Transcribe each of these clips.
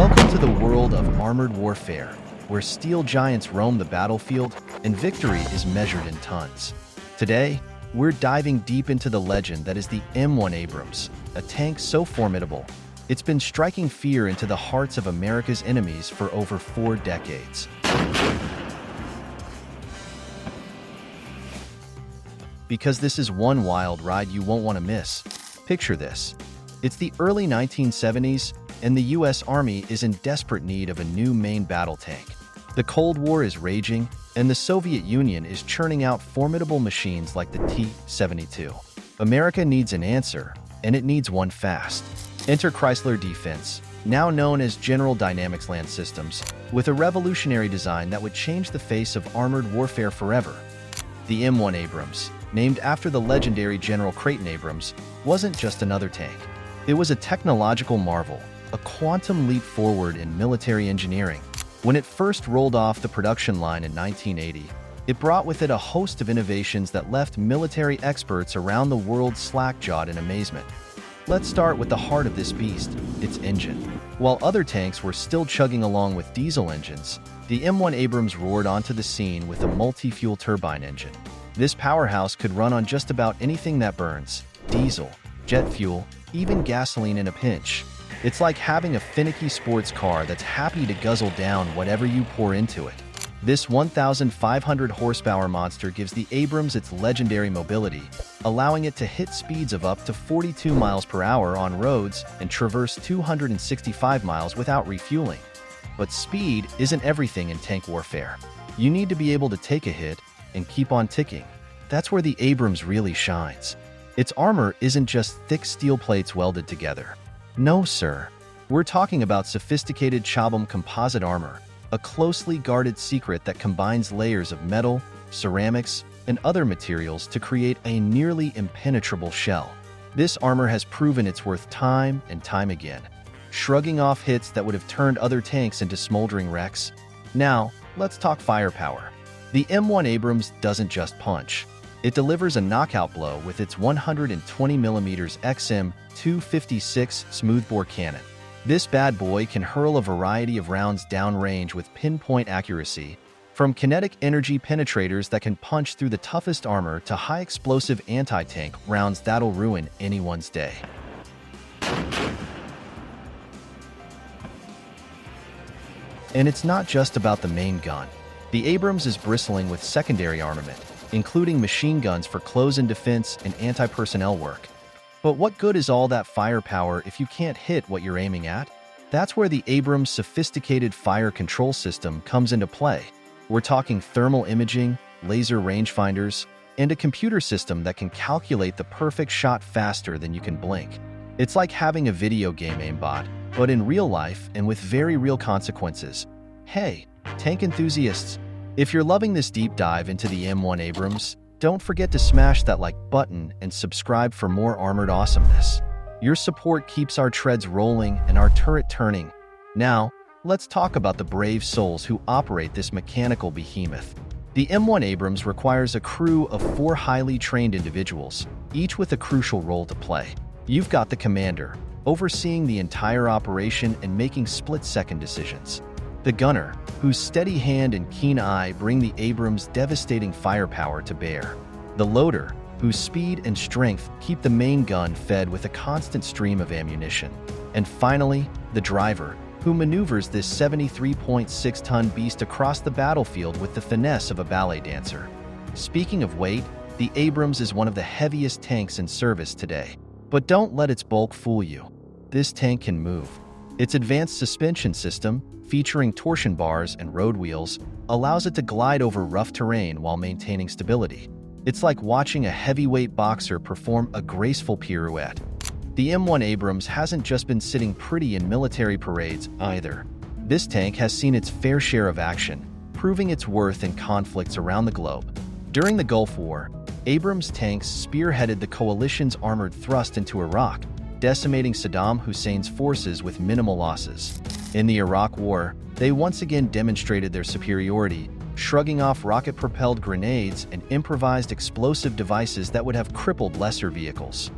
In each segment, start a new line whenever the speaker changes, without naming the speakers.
Welcome to the world of armored warfare, where steel giants roam the battlefield and victory is measured in tons. Today, we're diving deep into the legend that is the M1 Abrams, a tank so formidable, it's been striking fear into the hearts of America's enemies for over 4 decades. Because this is one wild ride you won't want to miss. Picture this. It's the early 1970s, and the US Army is in desperate need of a new main battle tank. The Cold War is raging, and the Soviet Union is churning out formidable machines like the T-72. America needs an answer, and it needs one fast. Enter Chrysler Defense, now known as General Dynamics Land Systems, with a revolutionary design that would change the face of armored warfare forever. The M1 Abrams, named after the legendary General Creighton Abrams, wasn't just another tank. It was a technological marvel, a quantum leap forward in military engineering. When it first rolled off the production line in 1980, it brought with it a host of innovations that left military experts around the world slack-jawed in amazement. Let's start with the heart of this beast, its engine. While other tanks were still chugging along with diesel engines, the M1 Abrams roared onto the scene with a multi-fuel turbine engine. This powerhouse could run on just about anything that burns: diesel, jet fuel, even gasoline in a pinch. It's like having a finicky sports car that's happy to guzzle down whatever you pour into it. This 1,500 horsepower monster gives the Abrams its legendary mobility, allowing it to hit speeds of up to 42 miles per hour on roads and traverse 265 miles without refueling. But speed isn't everything in tank warfare. You need to be able to take a hit and keep on ticking. That's where the Abrams really shines. Its armor isn't just thick steel plates welded together. No, sir. We're talking about sophisticated Chobham composite armor, a closely guarded secret that combines layers of metal, ceramics, and other materials to create a nearly impenetrable shell. This armor has proven its worth time and time again, shrugging off hits that would have turned other tanks into smoldering wrecks. Now, let's talk firepower. The M1 Abrams doesn't just punch. It delivers a knockout blow with its 120mm XM256 smoothbore cannon. This bad boy can hurl a variety of rounds downrange with pinpoint accuracy, from kinetic energy penetrators that can punch through the toughest armor to high-explosive anti-tank rounds that'll ruin anyone's day. And it's not just about the main gun. The Abrams is bristling with secondary armament, including machine guns for close-in defense and anti-personnel work. But what good is all that firepower if you can't hit what you're aiming at? That's where the Abrams' sophisticated fire control system comes into play. We're talking thermal imaging, laser rangefinders, and a computer system that can calculate the perfect shot faster than you can blink. It's like having a video game aimbot, but in real life and with very real consequences. Hey, tank enthusiasts, if you're loving this deep dive into the M1 Abrams, don't forget to smash that like button and subscribe for more armored awesomeness. Your support keeps our treads rolling and our turret turning. Now, let's talk about the brave souls who operate this mechanical behemoth. The M1 Abrams requires a crew of 4 highly trained individuals, each with a crucial role to play. You've got the commander, overseeing the entire operation and making split-second decisions. The gunner, whose steady hand and keen eye bring the Abrams' devastating firepower to bear. The loader, whose speed and strength keep the main gun fed with a constant stream of ammunition. And finally, the driver, who maneuvers this 73.6-ton beast across the battlefield with the finesse of a ballet dancer. Speaking of weight, the Abrams is one of the heaviest tanks in service today. But don't let its bulk fool you. This tank can move. Its advanced suspension system, featuring torsion bars and road wheels, allows it to glide over rough terrain while maintaining stability. It's like watching a heavyweight boxer perform a graceful pirouette. The M1 Abrams hasn't just been sitting pretty in military parades either. This tank has seen its fair share of action, proving its worth in conflicts around the globe. During the Gulf War, Abrams tanks spearheaded the coalition's armored thrust into Iraq, decimating Saddam Hussein's forces with minimal losses. In the Iraq War, they once again demonstrated their superiority, shrugging off rocket-propelled grenades and improvised explosive devices that would have crippled lesser vehicles.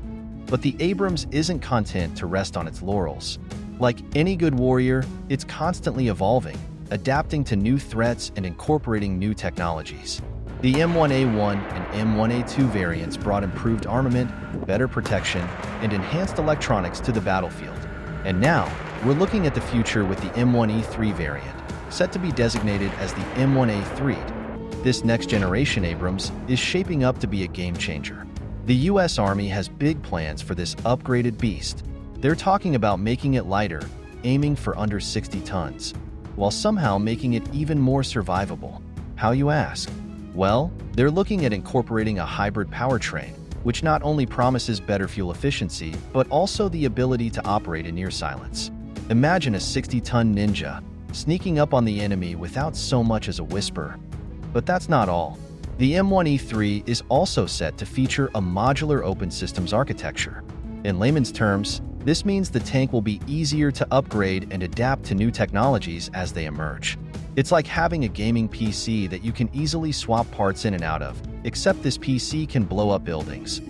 But the Abrams isn't content to rest on its laurels. Like any good warrior, it's constantly evolving, adapting to new threats and incorporating new technologies. The M1A1 and M1A2 variants brought improved armament, better protection, and enhanced electronics to the battlefield. And now, we're looking at the future with the M1E3 variant, set to be designated as the M1A3. This next-generation Abrams is shaping up to be a game-changer. The U.S. Army has big plans for this upgraded beast. They're talking about making it lighter, aiming for under 60 tons, while somehow making it even more survivable. How, you ask? Well, they're looking at incorporating a hybrid powertrain, which not only promises better fuel efficiency, but also the ability to operate in near silence. Imagine a 60-ton ninja sneaking up on the enemy without so much as a whisper. But that's not all. The M1E3 is also set to feature a modular open systems architecture. In layman's terms, this means the tank will be easier to upgrade and adapt to new technologies as they emerge. It's like having a gaming PC that you can easily swap parts in and out of, except this PC can blow up buildings.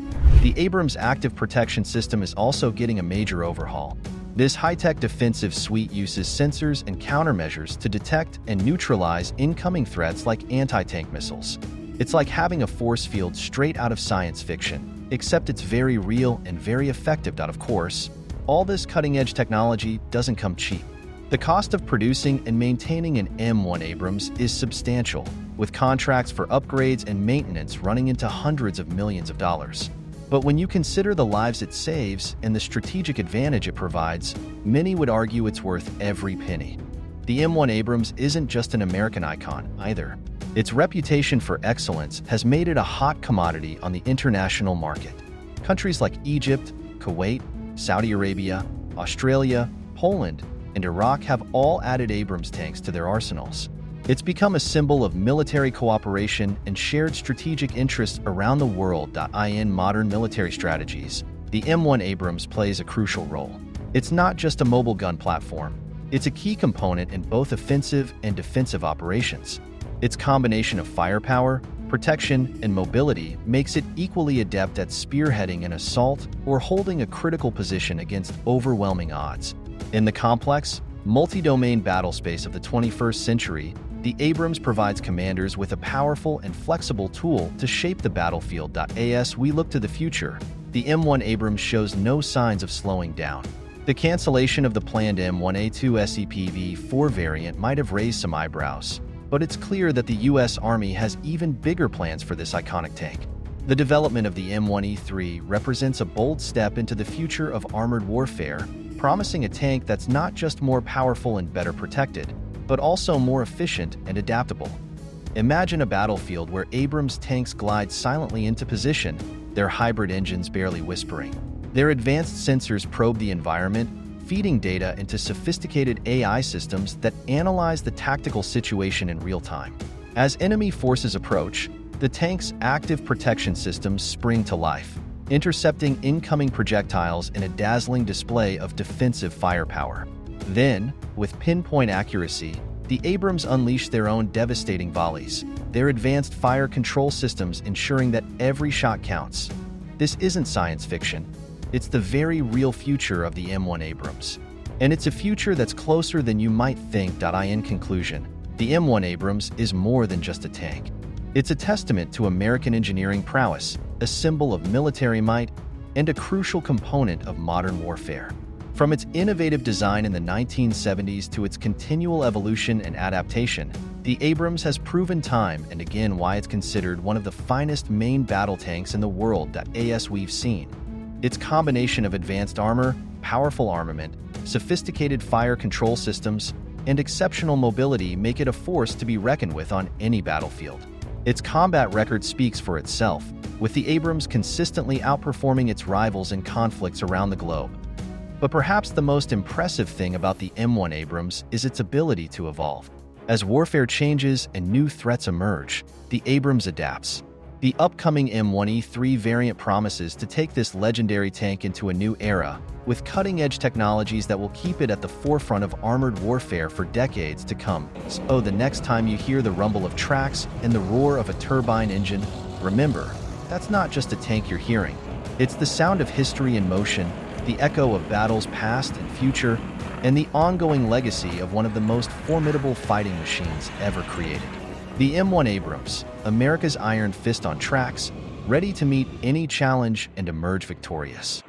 The Abrams Active Protection System is also getting a major overhaul. This high-tech defensive suite uses sensors and countermeasures to detect and neutralize incoming threats like anti-tank missiles. It's like having a force field straight out of science fiction, except it's very real and very effective. Of course, all this cutting-edge technology doesn't come cheap. The cost of producing and maintaining an M1 Abrams is substantial, with contracts for upgrades and maintenance running into hundreds of millions of dollars. But when you consider the lives it saves and the strategic advantage it provides, many would argue it's worth every penny. The M1 Abrams isn't just an American icon, either. Its reputation for excellence has made it a hot commodity on the international market. Countries like Egypt, Kuwait, Saudi Arabia, Australia, Poland, and Iraq have all added Abrams tanks to their arsenals. It's become a symbol of military cooperation and shared strategic interests around the world. In modern military strategies, the M1 Abrams plays a crucial role. It's not just a mobile gun platform. It's a key component in both offensive and defensive operations. Its combination of firepower, protection, and mobility makes it equally adept at spearheading an assault or holding a critical position against overwhelming odds. In the complex, multi-domain battle space of the 21st century, the Abrams provides commanders with a powerful and flexible tool to shape the battlefield. As we look to the future, the M1 Abrams shows no signs of slowing down. The cancellation of the planned M1A2 SEPV4 variant might have raised some eyebrows, but it's clear that the U.S. Army has even bigger plans for this iconic tank. The development of the M1E3 represents a bold step into the future of armored warfare, promising a tank that's not just more powerful and better protected, but also more efficient and adaptable. Imagine a battlefield where Abrams tanks glide silently into position, their hybrid engines barely whispering. Their advanced sensors probe the environment, feeding data into sophisticated AI systems that analyze the tactical situation in real time. As enemy forces approach, the tank's active protection systems spring to life, intercepting incoming projectiles in a dazzling display of defensive firepower. Then, with pinpoint accuracy, the Abrams unleash their own devastating volleys, their advanced fire control systems ensuring that every shot counts. This isn't science fiction. It's the very real future of the M1 Abrams. And it's a future that's closer than you might think. In conclusion, the M1 Abrams is more than just a tank. It's a testament to American engineering prowess, a symbol of military might, and a crucial component of modern warfare. From its innovative design in the 1970s to its continual evolution and adaptation, the Abrams has proven time and again why it's considered one of the finest main battle tanks in the world. As we've seen, its combination of advanced armor, powerful armament, sophisticated fire control systems, and exceptional mobility make it a force to be reckoned with on any battlefield. Its combat record speaks for itself, with the Abrams consistently outperforming its rivals in conflicts around the globe. But perhaps the most impressive thing about the M1 Abrams is its ability to evolve. As warfare changes and new threats emerge, the Abrams adapts. The upcoming M1E3 variant promises to take this legendary tank into a new era, with cutting-edge technologies that will keep it at the forefront of armored warfare for decades to come. So the next time you hear the rumble of tracks and the roar of a turbine engine, remember, that's not just a tank you're hearing. It's the sound of history in motion, the echo of battles past and future, and the ongoing legacy of one of the most formidable fighting machines ever created. The M1 Abrams, America's iron fist on tracks, ready to meet any challenge and emerge victorious.